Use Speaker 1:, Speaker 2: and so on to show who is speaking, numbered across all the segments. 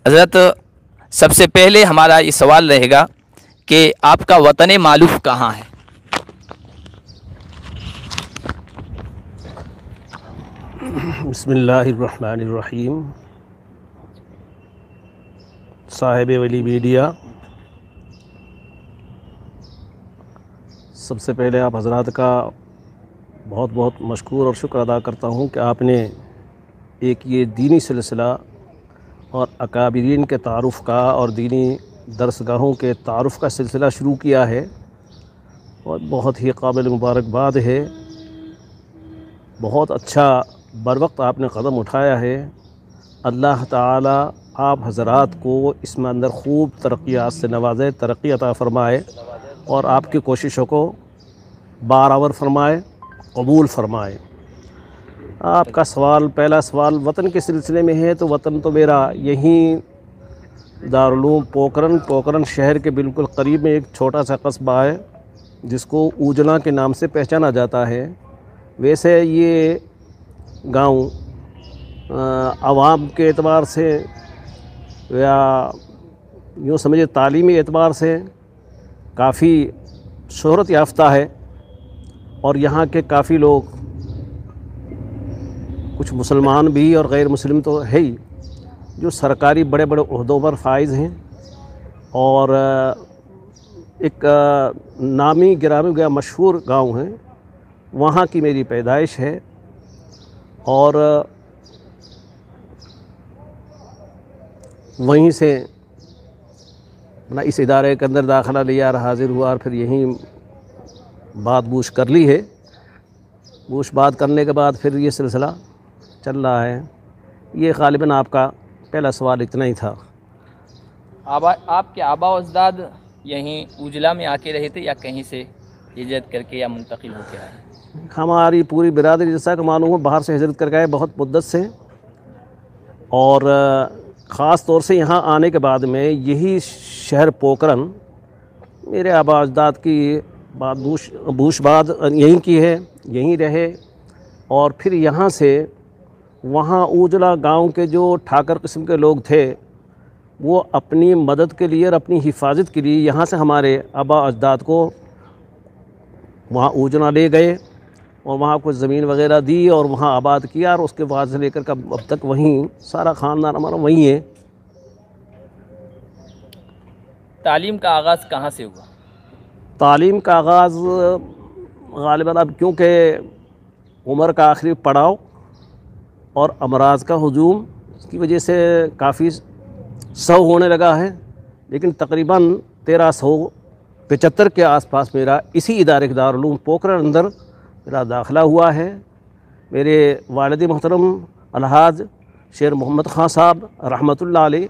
Speaker 1: हज़रत, सबसे पहले हमारा ये सवाल रहेगा कि आपका वतन मालूफ कहाँ है?
Speaker 2: बिस्मिल्लाहिर्रहमानिर्रहीम। साहिब वली मीडिया, सबसे पहले आप हज़रात का बहुत बहुत मशकूर और शुक्र अदा करता हूँ कि आपने एक ये दीनी सिलसिला और अकाबिरीन के तारुफ़ का और दीनी दरसगाहों के तारुफ़ का सिलसिला शुरू किया है और बहुत ही काबिल मुबारकबाद है। बहुत अच्छा बर वक्त आपने कदम उठाया है। अल्लाह ताला आप हज़रात को इसमें अंदर खूब तरक्यात से नवाज़े, तरक्की अता फ़रमाए और आपकी कोशिशों को बारावर फ़रमाए, कबूल फ़रमाए। आपका सवाल, पहला सवाल वतन के सिलसिले में है, तो वतन तो मेरा यहीं दारुल पोकरण शहर के बिल्कुल करीब में एक छोटा सा कस्बा है जिसको ऊजना के नाम से पहचाना जाता है। वैसे ये गांव आवाम के एतबार से या यूँ समझिए तालीमी एतबार से काफ़ी शोहरत याफ्ता है और यहाँ के काफ़ी लोग, कुछ मुसलमान भी और गैर मुस्लिम तो है ही, जो सरकारी बड़े बड़े ओहदों पर फाइज हैं और एक नामी गिरामी गया मशहूर गांव है, वहाँ की मेरी पैदाइश है और वहीं से अपना इस इदारे के अंदर दाखिला लिया और हाज़िर हुआ और फिर यहीं बात बूश कर ली है। बूश बात करने के बाद फिर ये सिलसिला चल रहा है। ये ग़ालिबन आपका पहला सवाल इतना ही था।
Speaker 1: आपके आबा व अजदाद यहीं उजला में आके रहे थे या कहीं से हिजरत करके या मुंतकिल होके आए?
Speaker 2: हमारी पूरी बिरादरी, जैसा कि मालूम हो, बाहर से हिजरत करके आए बहुत मुद्दत से, और ख़ास तौर से यहाँ आने के बाद में यही शहर पोकरण मेरे आबा अजदाद की बूशबाद यहीं की है, यहीं रहे और फिर यहाँ से वहाँ ऊजला गांव के जो ठाकर किस्म के लोग थे वो अपनी मदद के लिए और अपनी हिफाजत के लिए यहाँ से हमारे आबा अजदाद को वहाँ ऊजना ले गए और वहाँ कुछ ज़मीन वगैरह दी और वहाँ आबाद किया और उसके बाद से लेकर अब तक वहीं सारा ख़ानदान हमारा वहीं है।
Speaker 1: तालीम का आगाज़ कहाँ से हुआ?
Speaker 2: तालीम का आगाज़ ग़ालिबन अब क्योंकि उम्र का आखिरी पड़ाव और अमराज का हुजूम की वजह से काफ़ी सौ होने लगा है, लेकिन तकरीबन 1375 के आसपास मेरा इसी इदारे दारुल पोकरण अंदर मेरा दाखिला हुआ है। मेरे वालिद मोहतरम अलहाज शेर मोहम्मद ख़ान साहब रहमतुल्लाह अलैह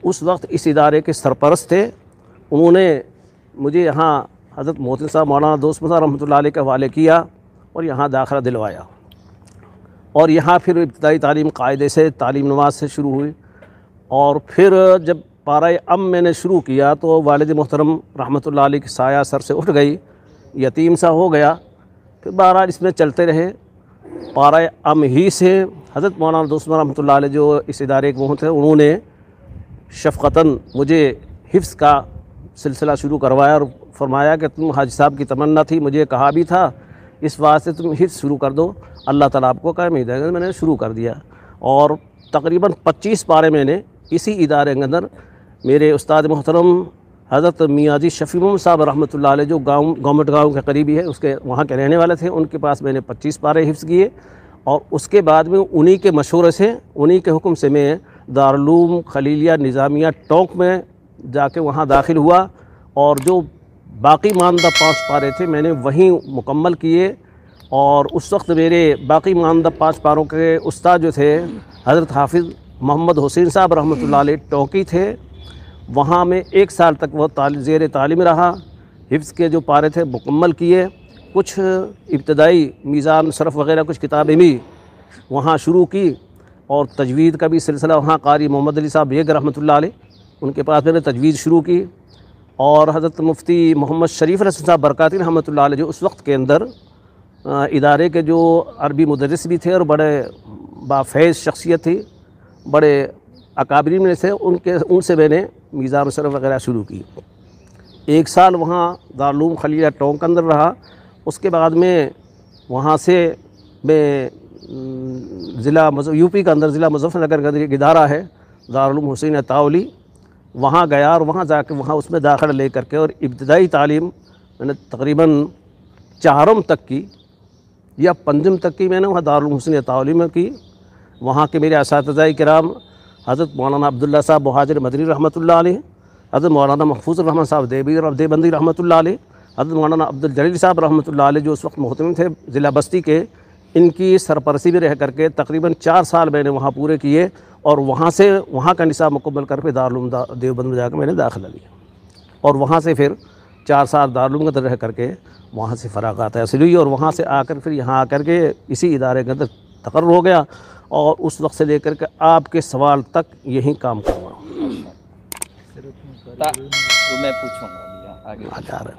Speaker 2: उस वक्त इस इदारे के सरपरस्त थे। उन्होंने मुझे यहाँ हज़रत मोहसिन साहब मौलाना दोस्त मज़ा रहमतुल्लाह अलैह के हवाले किया और यहाँ दाखिला दिलवाया और यहाँ फिर इब्तिदाई तालीम कायदे से तालीम नमाज से शुरू हुई और फिर जब पारा अम मैंने शुरू किया तो वालिद मोहतरम रहमतुल्लाह अलैह की साया सर से उठ गई, यतीम सा हो गया। फिर बहरहाल इसमें चलते रहे। पारा अम ही से हज़रत मौलाना दोस्त रहमतुल्लाह अलैह जो इस इदारे के थे, उन्होंने शफ़क़तन मुझे हिफ्ज़ का सिलसिला शुरू करवाया और फरमाया कि तुम हाजी साहब की तमन्ना थी, मुझे कहा भी था, इस वास्ते तुम हिफ्ज़ शुरू कर दो, अल्लाह ताला आपको कायम देगा। मैंने शुरू कर दिया और तकरीबन 25 पारे मैंने इसी इदारे के अंदर मेरे उस्ताद मोहतरम हज़रत मियाँ शफ़ी मोहम्मद साहब रहमतुल्लाह अलैह जो गवर्नमेंट गाँव के करीबी है, उसके वहाँ के रहने वाले थे, उनके पास मैंने 25 पारे हिफ्ज़ किए और उसके बाद में उन्हीं के मशवरे से, उन्हीं के हुक्म से मैं दारुल खलीलिया निज़ामिया टोंक में जाके वहाँ दाखिल हुआ और जो बाकी मानदा 5 पारे थे मैंने वहीं मुकम्मल किए। और उस वक्त मेरे बाकी मानदा 5 पारों के उस्ताद जो थे हज़रत हाफिज़ मोहम्मद हुसैन साहब रहमतुल्लाह अलैह टोंकी थे। वहाँ में 1 साल तक वो ज़ेर तालीम रहा, हिफ्ज़ के जो पारे थे मुकम्मल किए। कुछ इब्तदाई मीज़ान सरफ़ वग़ैरह कुछ किताबें भी वहाँ शुरू की और तजवीद का भी सिलसिला वहाँ कारी मोहम्मद अली साहब बेग रहमतुल्लाह अलैह उनके पास मैंने तजवीद शुरू की और हज़रत मुफ्ती मोहम्मद शरीफ रसूल साहब बरकाती रहमतुल्लाह अलैह जो उस वक्त के अंदर इदारे के जो अरबी मुदर्रिस भी थे और बड़े बाफैज़ शख्सियत थी, बड़े अकाबरी में से उनसे मैंने मीज़ान मुशर्रफ वगैरह शुरू की। 1 साल वहाँ दारुल उलूम खलीलिया टोंक के अंदर रहा। उसके बाद में वहाँ से मैं ज़िला यूपी के अंदर ज़िला मुज़फ़्फ़रनगर का एक इदारा है दारुल उलूम हुसैन अताउली, वहाँ गया और वहाँ जाकर वहाँ उसमें दाखिला ले करके और इब्तिदाई तालीम मैंने तकरीबन 4वीं तक की या 5वीं तक की मैंने वहाँ दारुल उलूम हुसैन अताउली में की। वहाँ के मेरे असातिज़ा किराम हज़रत मौलाना अब्दुल्ला साहब मुहाजिर मदनी रहमतुल्लाह अलैह, हज़रत मौलाना महफूज़ुर रहमान साहब देवबंदी रहमतुल्लाह अलैह, हज़रत मौलाना अब्दुल जलील साहब रहमतुल्लाह अलैह जो उस वक्त मोहतमिम थे ज़िला बस्ती के, इनकी सरपरस्ती में रह करके तकरीबन 4 साल मैंने वहाँ पूरे किए और वहाँ से वहाँ का निसाब मुकम्मल कर फिर दारुल उलूम देवबंद में जाकर मैंने दाखिला लिया और वहाँ से फिर 4 साल दारुल उलूम के अंदर रह करके वहाँ से फ़राग़त हासिल हुई और वहाँ से आकर फिर यहाँ आकर के इसी इदारे के अंदर तकर्रुर हो गया और उस वक्त से लेकर के आपके सवाल तक यही काम कर रहा हूँ।
Speaker 1: तो मैं पूछूँगा आगे।